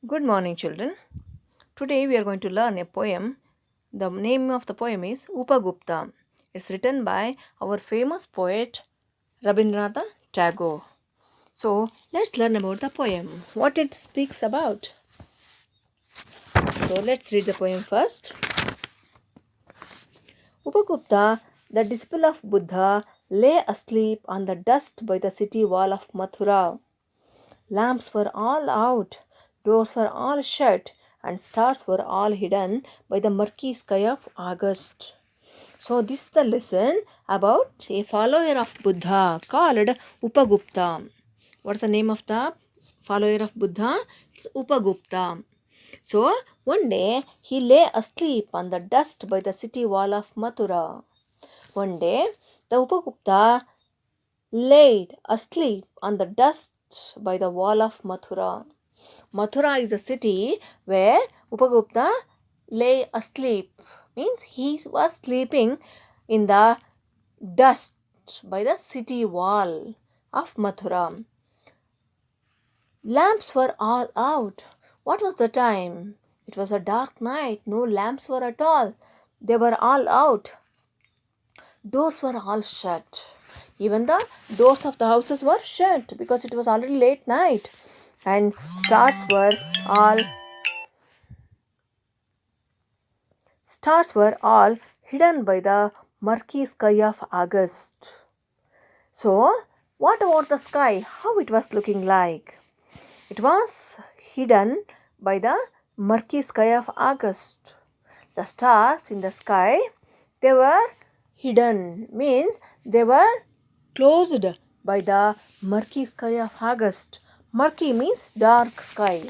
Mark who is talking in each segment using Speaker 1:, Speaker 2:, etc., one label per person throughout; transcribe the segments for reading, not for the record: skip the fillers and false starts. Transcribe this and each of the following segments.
Speaker 1: Good morning, children. Today we are going to learn a poem. The name of the poem is Upagupta. It's written by our famous poet Rabindranath Tagore. So let's learn about the poem, what it speaks about. So let's read the poem first. Upagupta, the disciple of Buddha, lay asleep on the dust by the city wall of Mathura. Lamps were all out, doors were all shut, and stars were all hidden by the murky sky of August. So, this is the lesson about a follower of Buddha called Upagupta. What's the name of the follower of Buddha? It's Upagupta. So, one day he lay asleep on the dust by the city wall of Mathura. One day, the Upagupta laid asleep on the dust by the wall of Mathura. Mathura is a city where Upagupta lay asleep, means he was sleeping in the dust by the city wall of Mathura. Lamps were all out. What was the time? It was a dark night. No lamps were at all. They were all out. Doors were all shut. Even the doors of the houses were shut because it was already late night. And all stars were all hidden by the murky sky of August. So, what about the sky? How it was looking like? It was hidden by the murky sky of August. The stars in the sky, they were hidden, means they were closed by the murky sky of August. Murky means dark sky.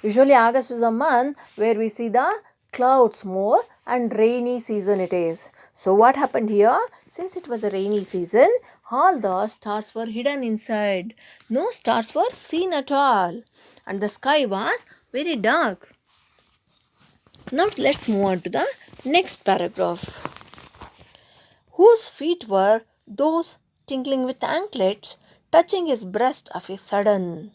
Speaker 1: Usually August is a month where we see the clouds more and rainy season it is. So what happened here? Since it was a rainy season, all the stars were hidden inside. No stars were seen at all. And the sky was very dark. Now let's move on to the next paragraph. Whose feet were those tinkling with anklets, touching his breast of a sudden?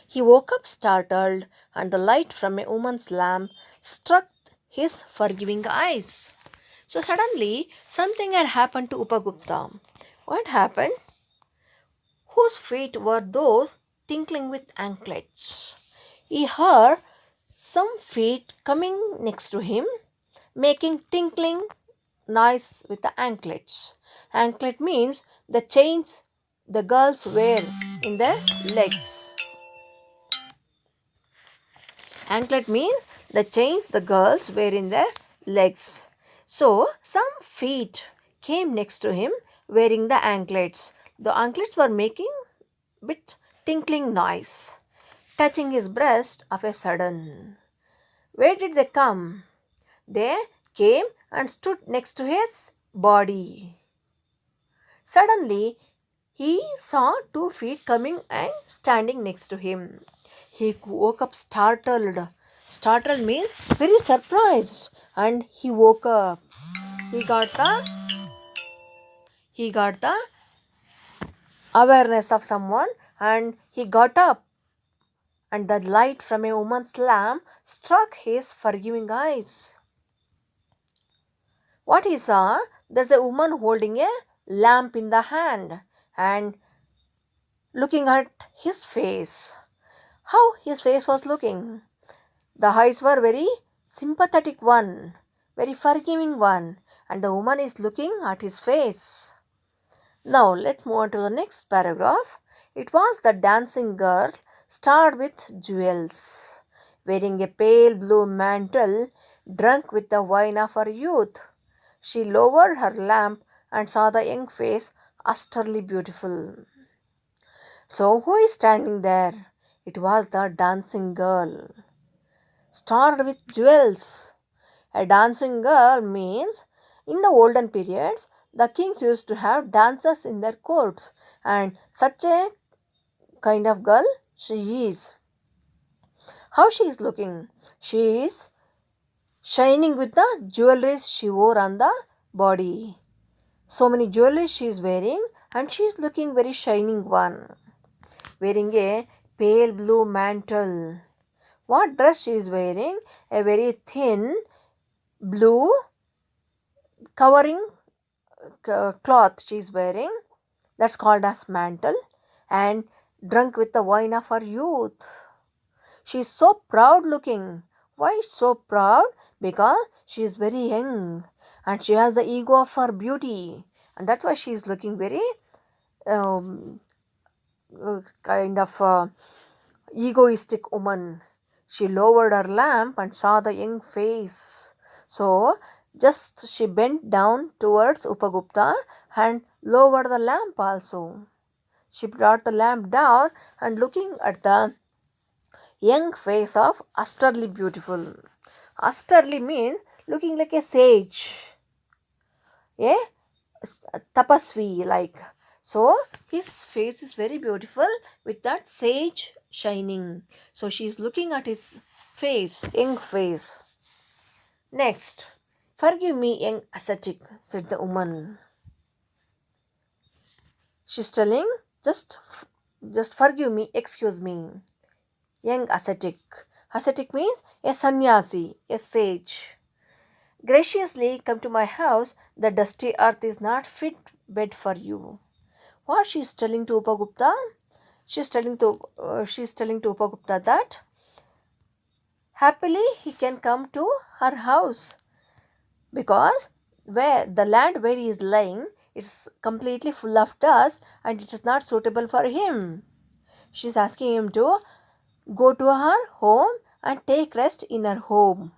Speaker 1: He woke up startled, and the light from a woman's lamp struck his forgiving eyes. So suddenly, something had happened to Upagupta. What happened? Whose feet were those tinkling with anklets? He heard some feet coming next to him, making tinkling noise with the anklets. Anklet means the chains the girls wear in their legs. Anklet means the chains the girls wear in their legs. So, some feet came next to him wearing the anklets. The anklets were making bit tinkling noise, touching his breast of a sudden. Where did they come? They came and stood next to his body. Suddenly, he saw 2 feet coming and standing next to him. He woke up startled. Startled means very surprised, and he woke up. He got the he got the awareness of someone, and he got up, and the light from a woman's lamp struck his forgiving eyes. What he saw, there's a woman holding a lamp in the hand and looking at his face. How his face was looking? The eyes were very sympathetic one, very forgiving one, and the woman is looking at his face. Now let's move on to the next paragraph. It was the dancing girl starred with jewels, wearing a pale blue mantle, drunk with the wine of her youth. She lowered her lamp and saw the young face utterly beautiful. So who is standing there? It was the dancing girl, starred with jewels. A dancing girl means in the olden periods the kings used to have dancers in their courts, and such a kind of girl she is. How she is looking? She is shining with the jewelries she wore on the body. So many jewelry she is wearing, and she is looking very shining one, wearing a pale blue mantle. What dress she is wearing? A very thin blue covering cloth she is wearing. That's called as mantle. And drunk with the wine of her youth. She is so proud looking. Why is so proud? Because she is very young and she has the ego of her beauty. And that's why she is looking very um, kind of egoistic woman. She lowered her lamp and saw the young face. So just she bent down towards Upagupta and lowered the lamp also. She brought the lamp down and looking at the young face of Asterly beautiful. Asterly means looking like a sage, a tapasvi like. So his face is very beautiful with that sage shining. So she is looking at his face, young face. Next, forgive me, young ascetic, said the woman. She's telling, just forgive me, excuse me. Young ascetic. Ascetic means a sannyasi, a sage. Graciously come to my house, the dusty earth is not fit bed for you. What she is telling to Upagupta? She's telling to Upagupta that happily he can come to her house because where the land where he is lying it's completely full of dust and it is not suitable for him. She's asking him to go to her home and take rest in her home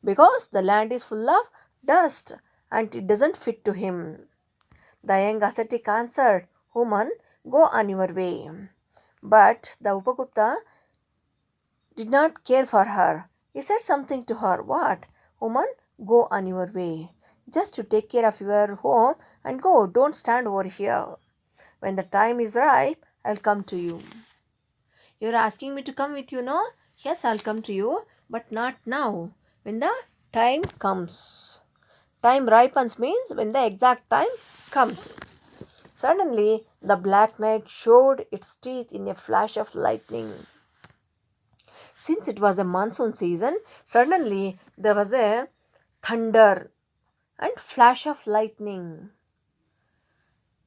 Speaker 1: because the land is full of dust and it doesn't fit to him. The young ascetic answered, Woman, go on your way. But the Upagupta did not care for her. He said something to her. What? Woman, go on your way. Just to take care of your home and go. Don't stand over here. When the time is ripe, I'll come to you. You're asking me to come with you, no? Yes, I'll come to you, but not now. When the time comes. Time ripens means when the exact time comes. Suddenly, the black night showed its teeth in a flash of lightning. Since it was a monsoon season, suddenly there was a thunder and flash of lightning.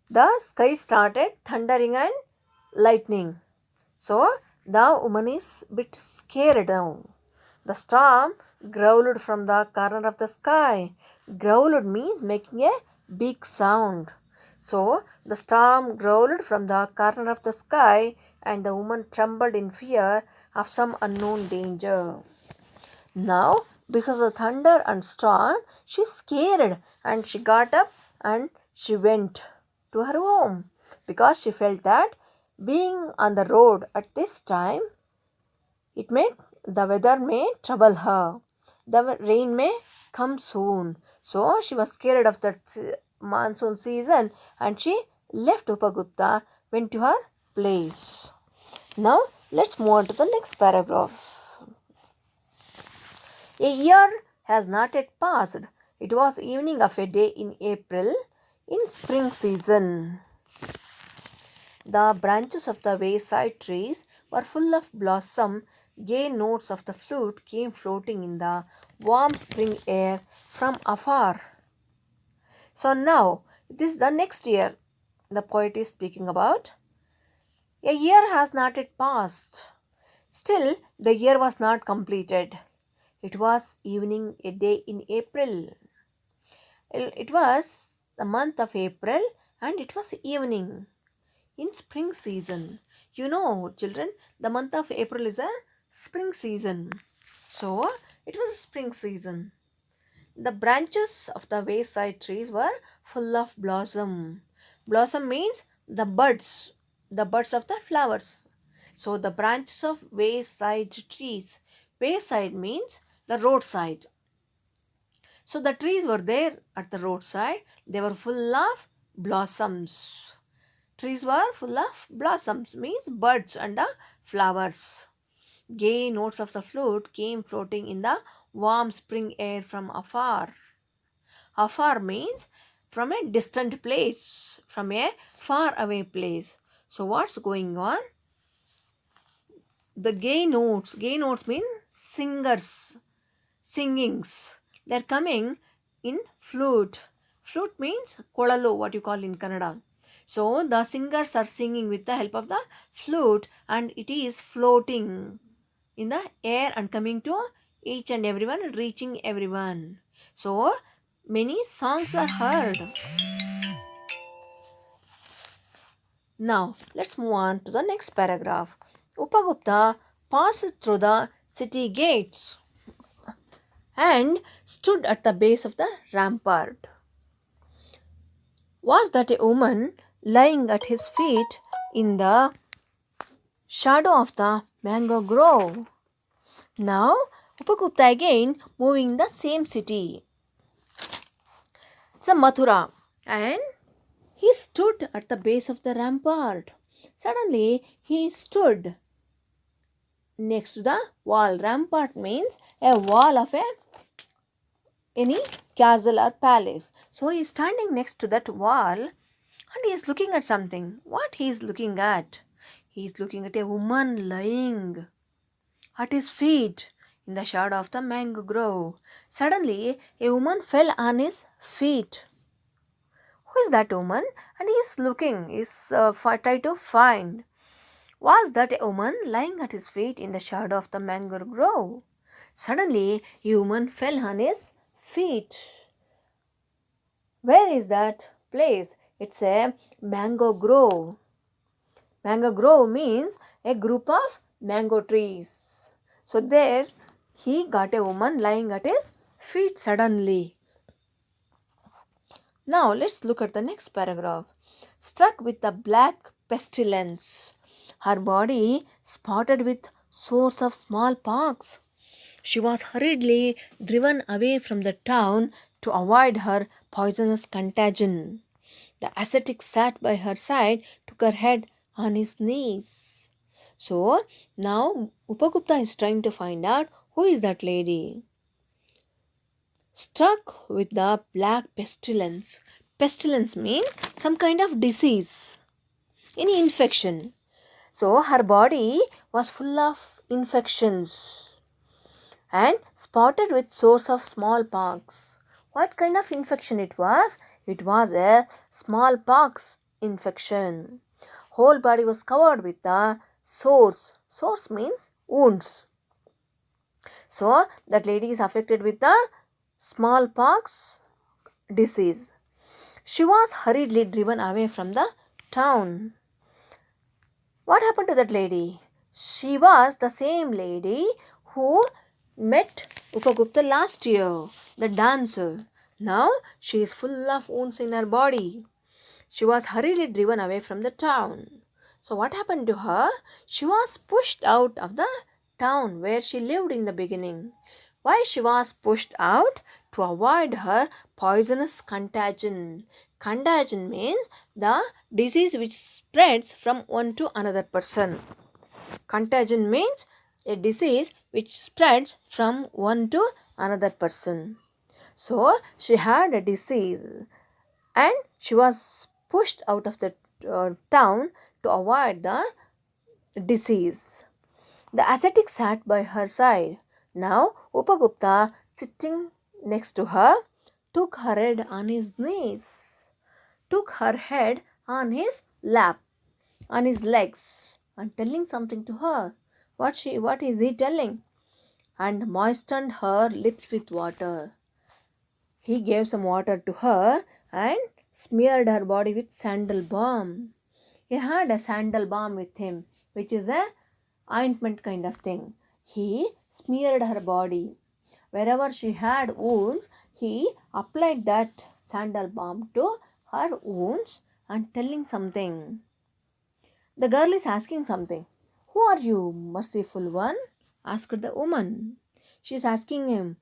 Speaker 1: The sky started thundering and lightning. So the woman is a bit scared now. The storm growled from the corner of the sky. Growled means making a big sound. So the storm growled from the corner of the sky, and the woman trembled in fear of some unknown danger. Now, because of thunder and storm, she's scared and she got up and she went to her home because she felt that being on the road at this time, it may the weather may trouble her. The rain may come soon. So she was scared of that monsoon season and she left Upagupta, went to her place. Now let's move on to the next paragraph. A year has not yet passed. It was evening of a day in April in spring season. The branches of the wayside trees were full of blossom. Gay notes of the flute came floating in the warm spring air from afar. So now, this is the next year the poet is speaking about. A year has not yet passed. Still, the year was not completed. It was evening a day in April. It was the month of April and it was evening in spring season. You know, children, the month of April is a spring season. So, it was spring season. The branches of the wayside trees were full of blossom. Blossom means the buds of the flowers. So, the branches of wayside trees. Wayside means the roadside. So the trees were there at the roadside. They were full of blossoms. Trees were full of blossoms, means buds and flowers. Gay notes of the flute came floating in the warm spring air from afar. Afar means from a distant place, from a far away place. So what's going on? the gay notes mean singers, singings. They're coming in flute. Flute means kolalo, what you call in Kannada. So the singers are singing with the help of the flute, and it is floating in the air and coming to each and everyone, reaching everyone. So many songs are heard. Now let's move on to the next paragraph. Upagupta passed through the city gates and stood at the base of the rampart. Was that a woman lying at his feet in the shadow of the mango grove? Now, Upagupta again moving in the same city. It's a Mathura, and he stood at the base of the rampart. Suddenly, he stood next to the wall. Rampart means a wall of any castle or palace. So he is standing next to that wall and he is looking at something. What he is looking at? He is looking at a woman lying at his feet in the shadow of the mango grove. Suddenly, a woman fell on his feet. Who is that woman? And he is looking, try to find. Was that a woman lying at his feet in the shadow of the mango grove? Suddenly, a woman fell on his feet. Where is that place? It's a mango grove. Mango grove means a group of mango trees. So there he got a woman lying at his feet suddenly. Now let's look at the next paragraph. Struck with the black pestilence, her body spotted with sores of smallpox. She was hurriedly driven away from the town to avoid her poisonous contagion. The ascetic sat by her side, took her head on his knees. So now Upagupta is trying to find out who is that lady. Struck with the black pestilence. Pestilence means some kind of disease, any infection. So her body was full of infections and spotted with sores of smallpox. What kind of infection it was? It was a smallpox infection. Whole body was covered with the sores. Sores means wounds. So that lady is affected with the smallpox disease. She was hurriedly driven away from the town. What happened to that lady? She was the same lady who met Upagupta last year, the dancer. Now she is full of wounds in her body. She was hurriedly driven away from the town. So, what happened to her? She was pushed out of the town where she lived in the beginning. Why she was pushed out? To avoid her poisonous contagion. Contagion means the disease which spreads from one to another person. Contagion means a disease which spreads from one to another person. So she had a disease and she was pushed out of the town to avoid the disease. The ascetic sat by her side. Now Upagupta, sitting next to her, took her head on his knees, took her head on his lap, on his legs, and telling something to her. What is he telling? And moistened her lips with water. He gave some water to her and smeared her body with sandal balm. He had a sandal balm with him, which is a ointment kind of thing. He smeared her body. Wherever she had wounds, he applied that sandal balm to her wounds and telling something. The girl is asking something. Who are you, merciful one? Asked the woman. She is asking him,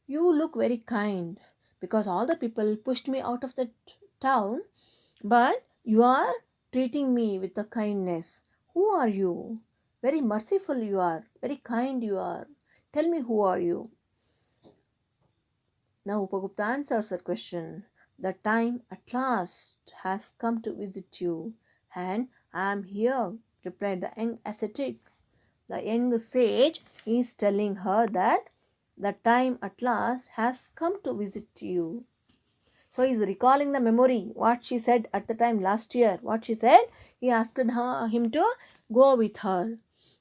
Speaker 1: you look very kind because all the people pushed me out of the town, but you are treating me with a kindness. Who are you? Very merciful you are, very kind you are. Tell me, who are you? Now Upagupta answers her question. The time at last has come to visit you, and I am here, replied the young ascetic. The young sage is telling her that the time at last has come to visit you. So he's recalling the memory, what she said at the time last year. What she said, he asked him to go with her.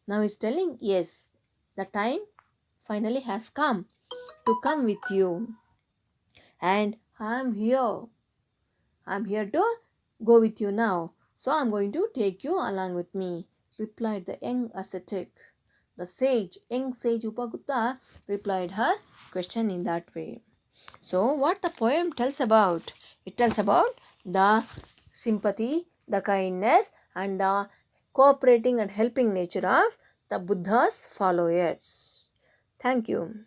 Speaker 1: Now he's telling, yes, the time finally has come to come with you. And I'm here. I'm here to go with you now. So I'm going to take you along with me, replied the young ascetic. The sage, young sage Upagutta, replied her question in that way. So, what the poem tells about? It tells about the sympathy, the kindness, and the cooperating and helping nature of the Buddha's followers. Thank you.